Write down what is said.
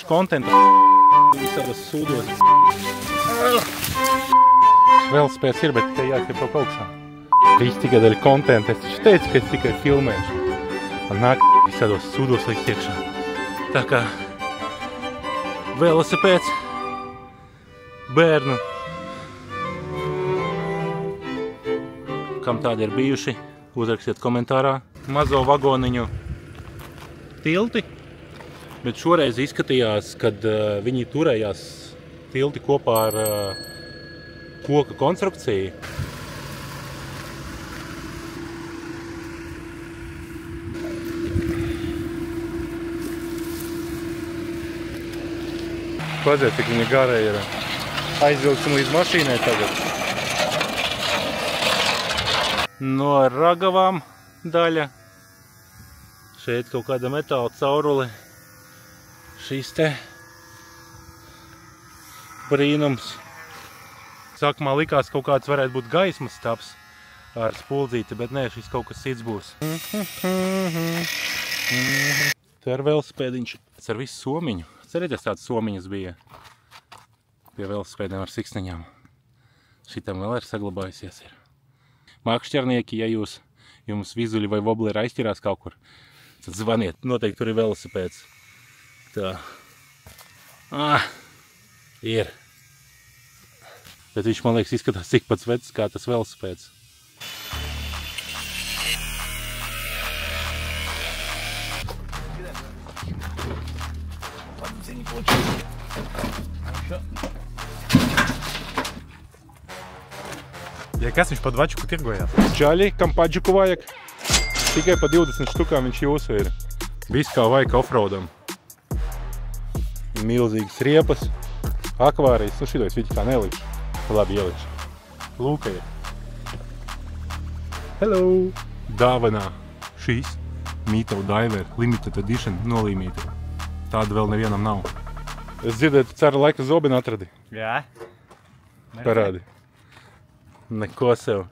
kontentu. Visādas sūdos. Velospēds ir, bet te jāiet kaut augšā. Viss tikai daļa kontentu. Es taču teicu, ka es tikai filmēšu. Man nāk visādos sūdos likt iekšā. Tā kā velosipēds bērnu. Kam tādi ir bijuši, uzrakstiet komentārā. Mazo vagoniņu tilti, bet šoreiz izskatījās, kad viņi turējās tilti kopā ar koka konstrukciju. Padziet, cik viņa gara ir. Aizvilksim līdz mašīnai tagad. No ragavām daļa. Šeit kaut kāda metāla caurule. Šis te brīnums. Sākumā likās kaut kāds varētu būt gaismas stabs ar spuldzīti, bet nē, šis kaut kas cits būs. Te ir velosipēdiņš ar visu somiņu. Cerieties, tāds somiņas bija pie velosipēdiem ar siksniņām. Šitam vēl ir saglabājusies. Mākšķernieki, ja jums vizuļi vai vobleri aizķirās kaut kur, tad zvaniet, noteikti tur ir velosipēds. Tā. Ir. Bet viņš, man liekas, izskatās cik pats vecs kā tas velosipēds. Ja kas viņš pa dvačuku tirgojās? Čaļi, kam paģuku vajag, tikai pa 20 štukām viņš jūsu ir. Viss kā vajag offroadam. Milzīgas riepas, akvārijas, šito es viķi kā nelikšu. Labi ielikšu. Lūka ir. Hello! Dāvanā šīs Mītau Diver Limited Edition nolīmīta. Tāda vēl nevienam nav. Es dzirdēju, tu cara laika zobenu atradi. Jā. Parādi. Neko sev.